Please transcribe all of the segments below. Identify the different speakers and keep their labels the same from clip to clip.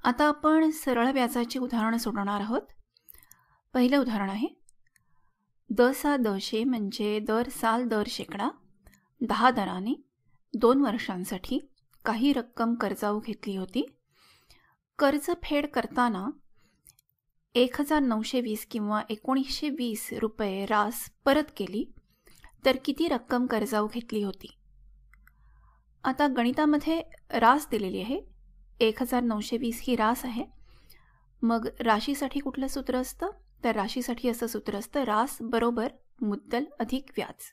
Speaker 1: आता आपण सरळ व्याजाची उदाहरणं सोडवणार आहोत. पहिलं उदाहरण आहे, द सा दशे म्हणजे दर साल दर शेकडा 10 दराने 2 वर्षांसाठी काही रक्कम कर्जाऊ घेतली होती. कर्ज फेड करताना 1920 किंवा 1920 रुपये रास परत केली तर किती रक्कम कर्जाऊ घेतली होती? आता गणितामध्ये रास दिलेली आहे. 1920 ही रास आहे. मग राशीसाठी कुठलं सूत्र असतं? तर राशीसाठी असं सूत्र असतं, रास बरोबर मुद्दल अधिक व्याज.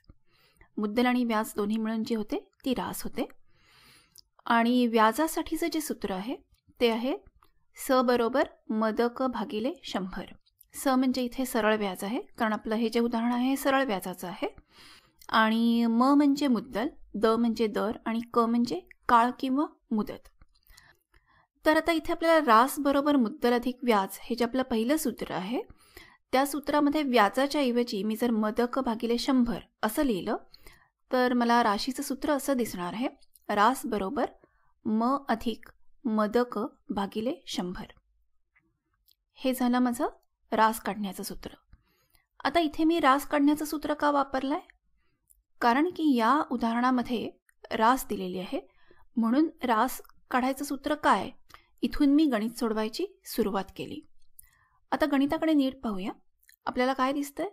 Speaker 1: मुद्दल आणि व्याज दोन्ही मिळून जे होते ती रास होते. आणि व्याजासाठीचं जे सूत्र आहे ते आहे स बरोबर मदक भागिले 100. स म्हणजे इथे सरळ व्याज आहे, कारण आपलं हे जे उदाहरण आहे हे सरळ व्याजाचं आहे. आणि म म्हणजे मुद्दल, द म्हणजे दर आणि क म्हणजे काळ किंवा मुदत. तर आता इथे आपल्याला रास बरोबर मुद्दल अधिक व्याज हे जे आपलं पहिलं सूत्र आहे त्या सूत्रामध्ये व्याजाच्या ऐवजी मी जर मदक भागिले 100 असं लिहिलं तर मला राशीचं सूत्र असं दिसणार आहे, रास बरोबर म अधिक मदक भागिले 100. हे झालं माझं रास काढण्याचं सूत्र. आता इथे मी रास काढण्याचं सूत्र का वापरलंय? कारण की या उदाहरणामध्ये रास दिलेली आहे, म्हणून रास काढायचं सूत्र काय? इथून मी गणित सोडवायची सुरुवात केली. आता गणिताकडे नीट पाहूया. आपल्याला काय दिसतंय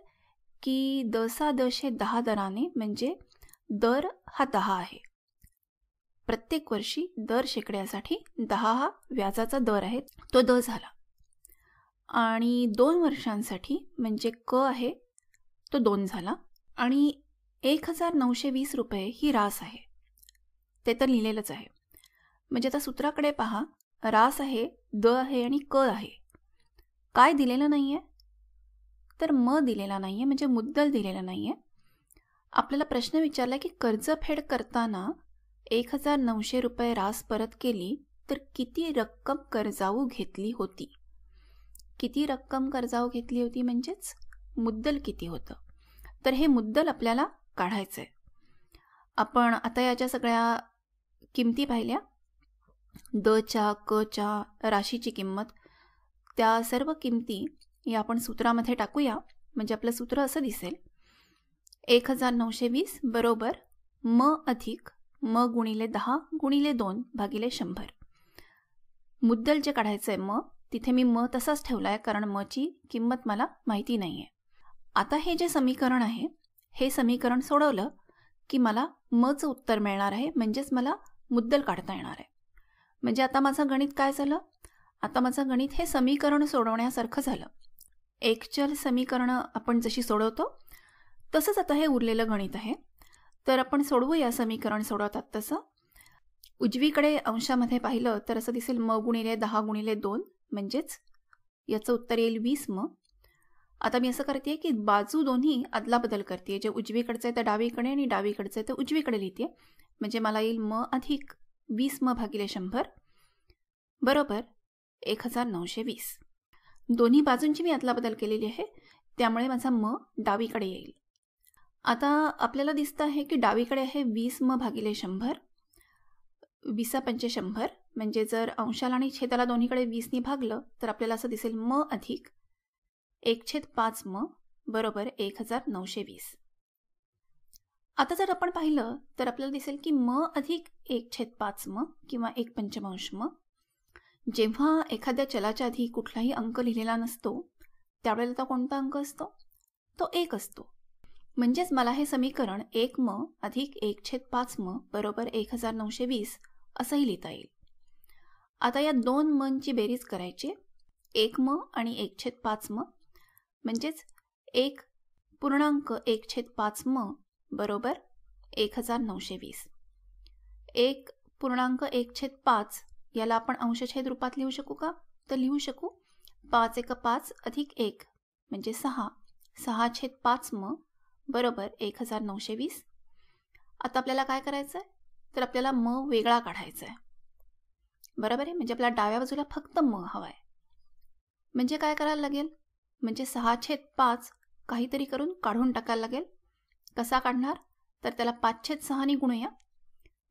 Speaker 1: की दसा दशे 10 दराने म्हणजे दर हा 10 आहे. प्रत्येक वर्षी दर शेकड्यासाठी 10 हा व्याजाचा दर आहे, तो द झाला. आणि 2 वर्षांसाठी म्हणजे क आहे तो 2 झाला. आणि 1920 रुपये ही रास आहे, ते तर लिहिलेलंच आहे. म्हणजे आता सूत्राकडे पहा, रास आहे, द आहे आणि क आहे. काय दिलेलं नाही आहे? तर म दिलेला नाही आहे, म्हणजे मुद्दल दिलेलं नाही आहे. आपल्याला प्रश्न विचारला की कर्ज फेड करताना 1900 रुपये रास परत केली तर किती रक्कम कर्जाऊ घेतली होती? किती रक्कम कर्जाऊ घेतली होती म्हणजेच मुद्दल किती होतं. तर हे मुद्दल आपल्याला काढायचं आहे. आपण आता याच्या सगळ्या किमती पाहिल्या, दच्या, कच्या, राशीची किंमत, त्या सर्व किमती या आपण सूत्रामध्ये टाकूया. म्हणजे आपलं सूत्र असं दिसेल, 1920 बरोबर म अधिक म गुणिले 10 गुणिले 2 भागिले 100. मुद्दल जे काढायचं आहे म, तिथे मी म तसाच ठेवला आहे कारण मची किंमत मला माहिती नाही आहे. आता हे जे समीकरण आहे हे समीकरण सोडवलं की मला मचं उत्तर मिळणार आहे, म्हणजेच मला मुद्दल काढता येणार आहे. म्हणजे आता माझं गणित काय झालं? आता माझं गणित हे समीकरण सोडवण्यासारखं झालं. एकचल समीकरणं आपण जशी सोडवतो तसंच आता हे उरलेलं गणित आहे. तर आपण सोडवूया समीकरण सोडवतात तसं. उजवीकडे अंशामध्ये पाहिलं तर असं दिसेल म गुणिले 10 गुणिले 2, म्हणजेच याचं उत्तर येईल 20 म. आता मी असं करते की बाजू दोन्ही अदलाबदल करते, जे उजवीकडचं आहे ते डावीकडे आणि डावीकडचं आहे ते उजवीकडे लिहिते. म्हणजे मला येईल म अधिक 20 म भागिले 100 बरोबर 1920. दोन्ही बाजूंची मी अदलाबदल केलेली आहे, त्यामुळे माझा म डावीकडे येईल. आता आपल्याला दिसतं आहे की डावीकडे आहे 20 म भागिले 100. 20 पंचे 100, म्हणजे जर अंशाला आणि छेदाला दोन्हीकडे 20 भागलं तर आपल्याला असं दिसेल म अधिक 1/5 म बरोबर 1920. आता जर आपण पाहिलं तर आपल्याला दिसेल की म अधिक 1/5 म किंवा 1/5 म, जेव्हा एखाद्या चलाच्या आधी कुठलाही अंक लिहिलेला नसतो त्यावेळेला तो कोणता अंक असतो? तो 1 असतो. म्हणजेच मला हे समीकरण 1 म अधिक 1/5 म बरोबर 1920 असंही लिहिता येईल. आता या दोन मनची बेरीज करायची, 1 म आणि 1/5 म, म्हणजेच 1.1/5 म बरोबर 1920. 1.1/5 याला आपण अंशछेद रूपात लिहू शकू का? तर लिहू शकू. 5 × 5 अधिक 1 म्हणजे 6, 6/5 म बरोबर 1920. आता आपल्याला काय करायचं आहे? तर आपल्याला म वेगळा काढायचा आहे, बरोबर आहे. म्हणजे आपल्याला डाव्या बाजूला फक्त म हवा आहे. म्हणजे काय करायला लागेल? म्हणजे 6/5 काहीतरी करून काढून टाकायला लागेल. कसा काढणार? तर त्याला 5/6 ने गुणूया.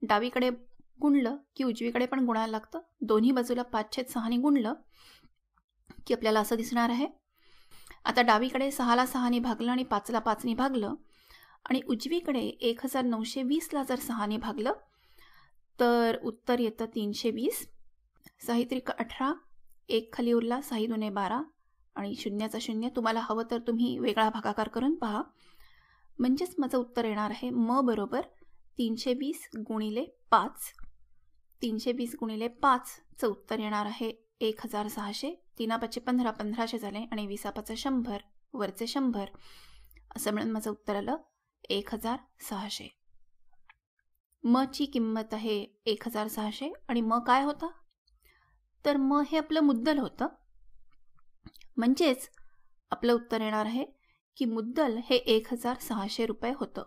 Speaker 1: डावीकडे गुणलं की उजवीकडे पण गुणायला लागतं. दोन्ही बाजूला 5/6 गुणलं की आपल्याला असं दिसणार आहे. आता डावीकडे 6ला 6ने भागलं आणि 5ला 5ने भागलं आणि उजवीकडे 1920ला जर 6ने भागलं तर उत्तर येतं 320. 6 त्रिक 18, 1 खाली उरला, 6 दुने 12 आणि शून्याचा शून्य. तुम्हाला हवं तर तुम्ही वेगळा भागाकार करून पहा. म्हणजेच माझं उत्तर येणार आहे म बरोबर 320 गुणिले 5. 320 गुणिले 5चं उत्तर येणार आहे 1600. 3×5 = 15, 1500 झाले आणि 20×5 = 100, वरचे 100 असं मिळून माझं उत्तर आलं 1600. म ची किंमत आहे 1600 आणि म काय होता? तर म हे आपलं मुद्दल होतं. म्हणजेच आपलं उत्तर येणार आहे की मुद्दल हे 1600 रुपये होतं.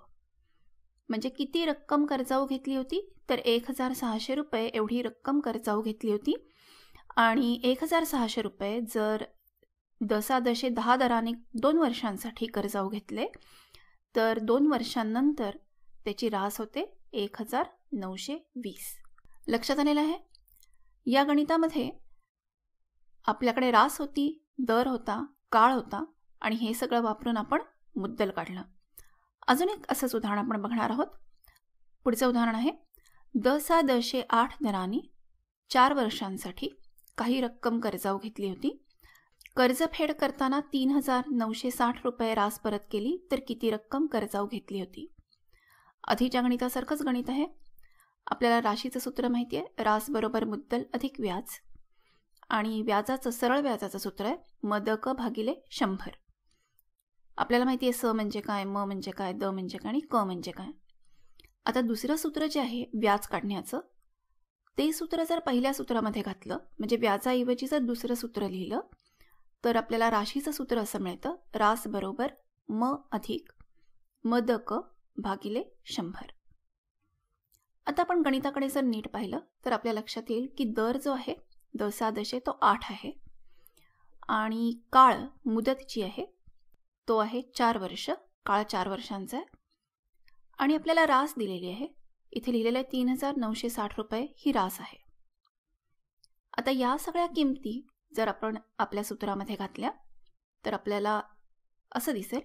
Speaker 1: म्हणजे किती रक्कम कर्जाऊ घेतली होती? तर 1600 रुपये एवढी रक्कम कर्जाऊ घेतली होती. आणि 1600 रुपये जर 10 दराने 2 वर्षांसाठी कर्जाऊ घेतले तर 2 वर्षांनंतर त्याची रास होते 1920. लक्षात आलेलं आहे? या गणितामध्ये आपल्याकडे रास होती, दर होता, काळ होता आणि हे सगळं वापरून आपण मुद्दल काढलं. अजून एक असंच उदाहरण आपण बघणार आहोत. पुढचं उदाहरण आहे 10/8 दराने 4 वर्षांसाठी काही रक्कम कर्जाऊ घेतली होती. कर्जफेड करताना 3960 रुपये रास परत केली तर किती रक्कम कर्जाऊ घेतली होती? आधीच्या गणितासारखंच गणित आहे. आपल्याला राशीचं सूत्र माहिती आहे, रास बरोबर मुद्दल अधिक व्याज. आणि व्याजाचं सरळ व्याजाचं सूत्र आहे मदक भागिले 100. आपल्याला माहिती आहे स म्हणजे काय, म म्हणजे काय, द म्हणजे काय आणि क म्हणजे काय. आता दुसरं सूत्र जे आहे व्याज काढण्याचं, ते सूत्र जर पहिल्या सूत्रामध्ये घातलं म्हणजे व्याजाऐवजी जर दुसरं सूत्र लिहिलं तर आपल्याला राशीचं सूत्र असं मिळतं रास बरोबर म अधिक मदक भागिले 100. आता आपण गणिताकडे जर नीट पाहिलं तर आपल्या लक्षात येईल की दर जो आहे 10 तो 8 आहे आणि काळ मुदत जी आहे तो आहे 4 वर्ष. काळ 4 वर्षांचा आहे आणि आपल्याला रास दिलेली आहे. इथे लिहिलेलं आहे 3960 रुपये ही रास आहे. आता या सगळ्या किमती जर आपण आपल्या सूत्रामध्ये घातल्या तर आपल्याला असं दिसेल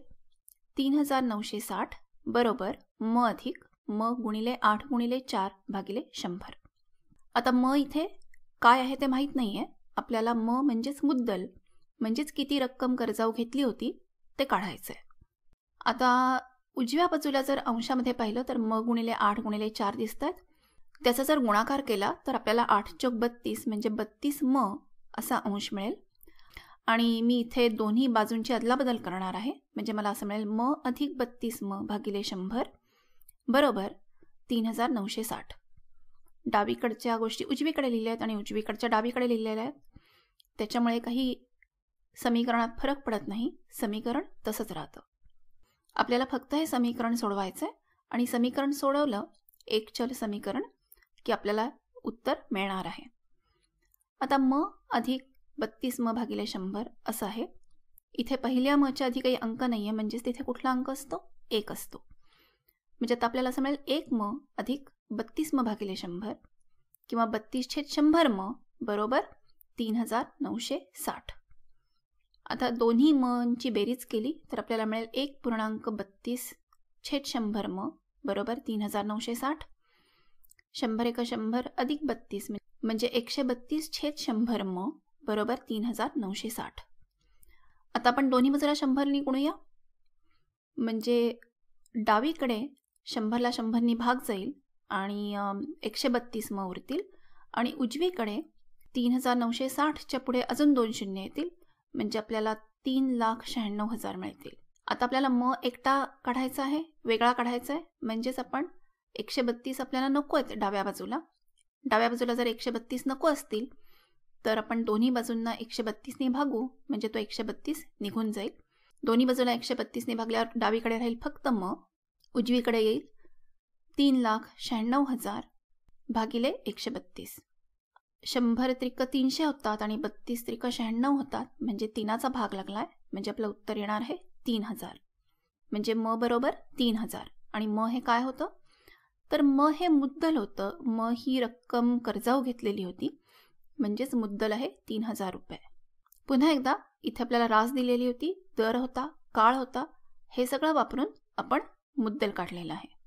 Speaker 1: 3960 बरोबर म अधिक म गुणिले 8 गुणिले 4 भागिले 100. आता म इथे काय आहे ते माहीत नाही आहे. आपल्याला म म्हणजेच मुद्दल म्हणजेच किती रक्कम कर्जाऊ घेतली होती ते काढायचं आहे. आता उजव्या बाजूला जर अंशामध्ये पाहिलं तर म गुणिले 8 गुणिले 4 दिसत आहेत. त्याचा जर गुणाकार केला तर आपल्याला 8×32 म्हणजे 32 म असा अंश मिळेल. आणि मी इथे दोन्ही बाजूंची अदलाबदल करणार आहे म्हणजे मला असं मिळेल म अधिक 32 म भागिले 100 बरोबर 3960. डावीकडच्या गोष्टी उजवीकडे लिहिल्या आहेत आणि उजवीकडच्या डावीकडे लिहिलेल्या आहेत. त्याच्यामुळे काही समीकरणात फरक पडत नाही, समीकरण तसंच राहतं. आपल्याला फक्त हे समीकरण सोडवायचं आहे आणि समीकरण सोडवलं एक चल समीकरण की आपल्याला उत्तर मिळणार आहे. आता म अधिक 32 म भागिले 100 असं आहे. इथे पहिल्या मच्या आधी काही अंक नाही आहे म्हणजेच तिथे कुठला अंक असतो? 1 असतो. म्हणजे आता आपल्याला असं मिळेल 1 म अधिक 32 म भागिले 100 किंवा 32/100 म बरोबर 3960. आता दोन्ही मची बेरीज केली तर आपल्याला मिळेल 1.32/100 म बरोबर 3960. 100 × 100 अधिक 32 म्हणजे 132/100 म बरोबर 3960. आता आपण दोन्ही बाजूला 100 गुणूया म्हणजे डावीकडे 100ला 100 भाग जाईल आणि 132 म उरतील आणि उजवीकडे 3960च्या पुढे अजून 2 शून्य येतील म्हणजे आपल्याला 3,96,000 मिळतील. आता आपल्याला म एकटा काढायचा आहे, वेगळा काढायचा आहे म्हणजेच आपण 132 आपल्याला नको आहेत डाव्या बाजूला. डाव्या बाजूला जर 132 नको असतील तर आपण दोन्ही बाजूंना 132ने भागू म्हणजे तो 132 निघून जाईल. दोन्ही बाजूला 132ने भागल्यावर डावीकडे राहील फक्त म, उजवीकडे येईल 3,96,000 भागिले 132. 100 त्रिक 300 होतात आणि 32 त्रिक 96 होतात म्हणजे 3चा भाग लागलाय म्हणजे आपलं उत्तर येणार आहे 3000. म्हणजे म बरोबर 3000 आणि म हे काय होतं तर म हे मुद्दल होतं. म ही रक्कम कर्जाऊ घेतलेली होती, म्हणजेच मुद्दल आहे 3000 रुपये. पुन्हा एकदा इथे आपल्याला रास दिलेली होती, दर होता, काळ होता, हे सगळं वापरून आपण मुद्दल काढलेलं आहे.